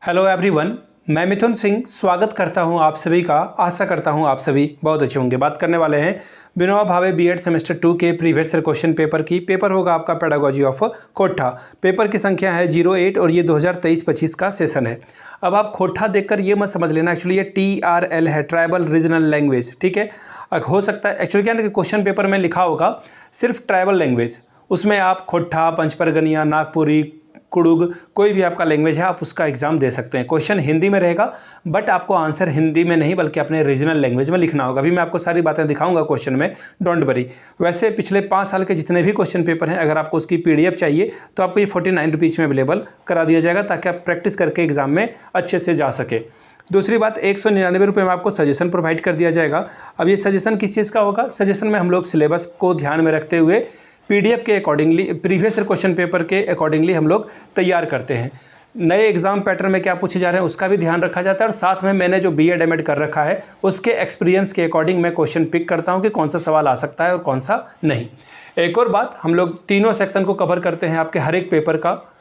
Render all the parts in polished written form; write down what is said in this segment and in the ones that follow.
Hello everyone, मैं मिथुन सिंह स्वागत करता हूं आप सभी का। आशा करता हूं आप सभी बहुत अच्छे होंगे। बात करने वाले हैं विनोबा भावे बीएड सेमेस्टर 2 के प्रीवियस ईयर क्वेश्चन पेपर की। पेपर होगा आपका पेडागोजी ऑफ खोट्ठा। पेपर की संख्या है 08 और ये 2023-25 का सेशन है। अब आप खोट्ठा देखकर ये मत समझ लेना, एक्चुअली ये TRL है, ट्राइबल रीजनल लैंग्वेज। ठीक है, हो सकता है एक्चुअली क्या है कि क्वेश्चन पेपर में लिखा होगा सिर्फ ट्राइबल लैंग्वेज, उसमें आप खोट्ठा, पंचपरगनिया, नागपुरी, कुड़ुग, कोई भी आपका लैंग्वेज है आप उसका एग्जाम दे सकते हैं। क्वेश्चन हिंदी में रहेगा बट आपको आंसर हिंदी में नहीं बल्कि अपने रीजनल लैंग्वेज में लिखना होगा। अभी मैं आपको सारी बातें दिखाऊंगा क्वेश्चन में, डोंट वरी। वैसे पिछले 5 साल के जितने भी क्वेश्चन पेपर हैं, अगर आपको उसकी PDF चाहिए तो आपको ये 49 रुपीज़ में अवेलेबल करा दिया जाएगा ताकि आप प्रैक्टिस करके एग्जाम में अच्छे से जा सके। दूसरी बात, 199 रुपये में आपको सजेशन प्रोवाइड कर दिया जाएगा। अब ये सजेशन किस चीज़ का होगा? सजेशन में हम लोग सिलेबस को ध्यान में रखते हुए PDF के accordingly, previous year question paper के अकॉर्डिंगली हम लोग तैयार करते हैं। नए एग्जाम पैटर्न में क्या पूछे जा रहे हैं उसका भी ध्यान रखा जाता है, और साथ में मैंने जो BEd MAd कर रखा है उसके एक्सपीरियंस के अकॉर्डिंग मैं क्वेश्चन पिक करता हूं कि कौन सा सवाल आ सकता है और कौन सा नहीं। एक और बात, हम लोग तीनों सेक्शन को कवर करते हैं आपके हर एक पेपर का।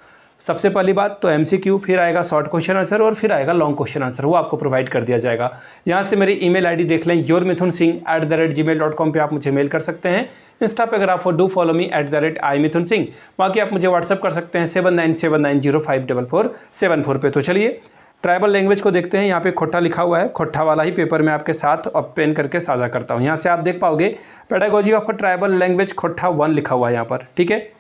सबसे पहली बात तो MCQ, फिर आएगा शॉर्ट क्वेश्चन आंसर और फिर आएगा लॉन्ग क्वेश्चन आंसर, वो आपको प्रोवाइड कर दिया जाएगा। यहाँ से मेरी email ID देख लें, yourmithunsingh@gmail.com पे आप मुझे मेल कर सकते हैं। इंस्टा पे अगर आप डू फॉलो मी @imithunsingh। बाकी आप मुझे व्हाट्सअप कर सकते हैं 7979054474 पे। तो चलिए ट्राइबल लैंग्वेज को देखते हैं। यहाँ पे खोट्ठा लिखा हुआ है, खोट्ठा वाला ही पेपर मैं आपके साथ अब पेन करके साझा करता हूँ। यहाँ से आप देख पाओगे पेडागोजी ऑफ ट्राइबल लैंग्वेज खोट्ठा 1 लिखा हुआ है यहाँ पर, ठीक है।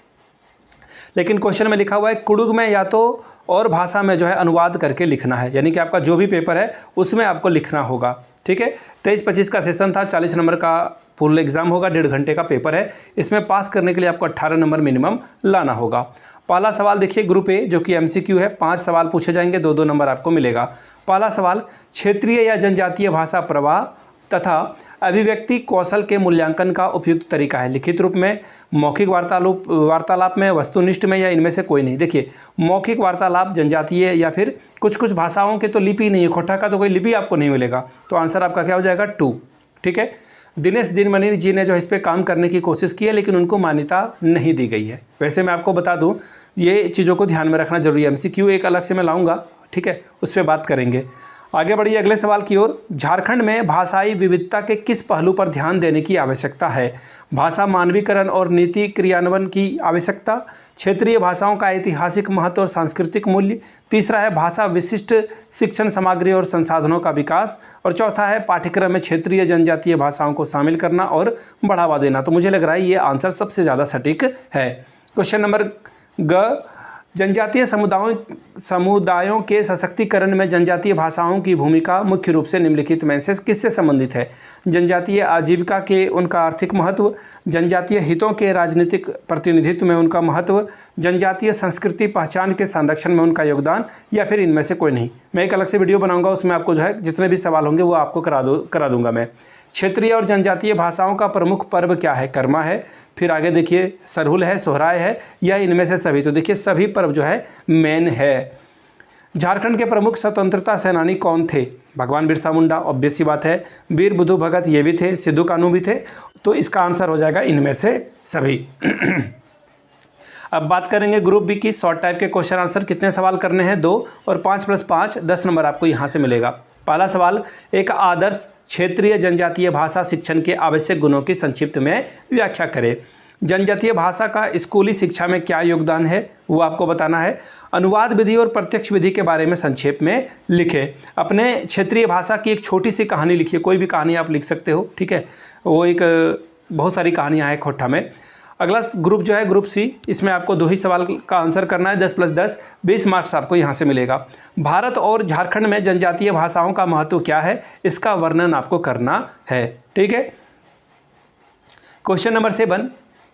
लेकिन क्वेश्चन में लिखा हुआ है कुड़ुग में या तो और भाषा में जो है अनुवाद करके लिखना है, यानी कि आपका जो भी पेपर है उसमें आपको लिखना होगा, ठीक है। 23-25 का सेशन था, 40 नंबर का फुल एग्जाम होगा, 1.5 घंटे का पेपर है। इसमें पास करने के लिए आपको 18 नंबर मिनिमम लाना होगा। पहला सवाल देखिए ग्रुप ए जो कि MCQ है, 5 सवाल पूछे जाएंगे, 2-2 नंबर आपको मिलेगा। पहला सवाल, क्षेत्रीय या जनजातीय भाषा प्रवाह तथा अभिव्यक्ति कौशल के मूल्यांकन का उपयुक्त तरीका है। लिखित रूप में, मौखिक वार्तालाप में, वस्तुनिष्ठ में, या इनमें से कोई नहीं। देखिए मौखिक वार्तालाप जनजातीय या फिर कुछ कुछ भाषाओं के तो लिपि नहीं है, खोट्ठा का तो कोई लिपि आपको नहीं मिलेगा, तो आंसर आपका क्या हो जाएगा 2, ठीक है। दिनेश दिनमणि जी ने जो इस पर काम करने की कोशिश की है लेकिन उनको मान्यता नहीं दी गई है। वैसे मैं आपको बता दूं, ये चीज़ों को ध्यान में रखना जरूरी है। MCQ एक अलग से मैं लाऊंगा, ठीक है, उस पर बात करेंगे। आगे बढ़िए अगले सवाल की ओर। झारखंड में भाषाई विविधता के किस पहलू पर ध्यान देने की आवश्यकता है? भाषा मानवीकरण और नीति क्रियान्वयन की आवश्यकता, क्षेत्रीय भाषाओं का ऐतिहासिक महत्व और सांस्कृतिक मूल्य, तीसरा है भाषा विशिष्ट शिक्षण सामग्री और संसाधनों का विकास, और चौथा है पाठ्यक्रम में क्षेत्रीय जनजातीय भाषाओं को शामिल करना और बढ़ावा देना। तो मुझे लग रहा है ये आंसर सबसे ज़्यादा सटीक है। क्वेश्चन नंबर ग, जनजातीय समुदायों के सशक्तिकरण में जनजातीय भाषाओं की भूमिका मुख्य रूप से निम्नलिखित में से किससे संबंधित है? जनजातीय आजीविका के उनका आर्थिक महत्व, जनजातीय हितों के राजनीतिक प्रतिनिधित्व में उनका महत्व, जनजातीय संस्कृति पहचान के संरक्षण में उनका योगदान, या फिर इनमें से कोई नहीं। मैं एक अलग से वीडियो बनाऊंगा, उसमें आपको जो है जितने भी सवाल होंगे वो आपको करा दूंगा मैं। क्षेत्रीय और जनजातीय भाषाओं का प्रमुख पर्व क्या है? कर्मा है। फिर आगे देखिए सरहुल है, सोहराय है, या इनमें से सभी? तो देखिए सभी पर्व जो है मेन है। झारखंड के प्रमुख स्वतंत्रता सेनानी कौन थे? भगवान बिरसा मुंडा, ऑब्वियस सी बात है। वीर बुद्धू भगत ये भी थे, सिद्धू कान्हू भी थे, तो इसका आंसर हो जाएगा इनमें से सभी। अब बात करेंगे ग्रुप बी की। शॉर्ट टाइप के क्वेश्चन आंसर कितने सवाल करने हैं? 2, और 5 + 5 10 नंबर आपको यहाँ से मिलेगा। पहला सवाल, एक आदर्श क्षेत्रीय जनजातीय भाषा शिक्षण के आवश्यक गुणों की संक्षिप्त में व्याख्या करें। जनजातीय भाषा का स्कूली शिक्षा में क्या योगदान है वो आपको बताना है। अनुवाद विधि और प्रत्यक्ष विधि के बारे में संक्षेप में लिखें। अपने क्षेत्रीय भाषा की एक छोटी सी कहानी लिखिए, कोई भी कहानी आप लिख सकते हो, ठीक है। वो एक बहुत सारी कहानियाँ हैं खोट्ठा में। अगला ग्रुप जो है ग्रुप सी, इसमें आपको 2 ही सवाल का आंसर करना है। 10 + 10 20 मार्क्स आपको यहाँ से मिलेगा। भारत और झारखंड में जनजातीय भाषाओं का महत्व क्या है, इसका वर्णन आपको करना है, ठीक है। क्वेश्चन नंबर 7,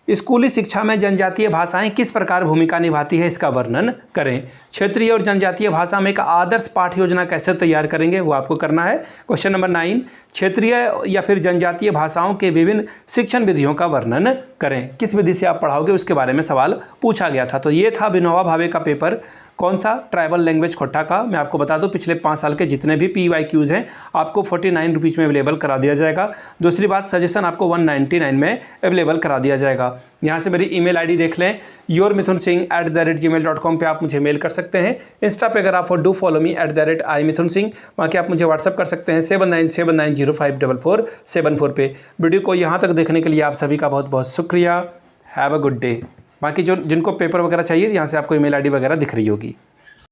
स्कूली शिक्षा में जनजातीय भाषाएं किस प्रकार भूमिका निभाती है, इसका वर्णन करें। क्षेत्रीय और जनजातीय भाषा में एक आदर्श पाठ्य योजना कैसे तैयार करेंगे वो आपको करना है। क्वेश्चन नंबर 9, क्षेत्रीय या फिर जनजातीय भाषाओं के विभिन्न शिक्षण विधियों का वर्णन करें। किस विधि से आप पढ़ाओगे उसके बारे में सवाल पूछा गया था। तो ये था विनोबा भावे का पेपर कौन सा? ट्राइबल लैंग्वेज खोटा का। मैं आपको बता दूं पिछले 5 साल के जितने भी PYQs हैं आपको 49 रुपीज़ में अवेलेबल करा दिया जाएगा। दूसरी बात, सजेशन आपको 199 में अवेलेबल करा दिया जाएगा। यहाँ से मेरी ईमेल आईडी देख लें, yourmithunsingh@gmail.com पे आप मुझे मेल कर सकते हैं। इंस्टा पे अगर आप डू फॉलो मी @imithunsingh, बाकी आप मुझे व्हाट्सअप कर सकते हैं 7979054474 पे। वीडियो को यहाँ तक देखने के लिए आप सभी का बहुत बहुत शुक्रिया। Have a good day. बाकी जो जिनको पेपर वगैरह चाहिए यहाँ से आपको ईमेल आईडी वगैरह दिख रही होगी।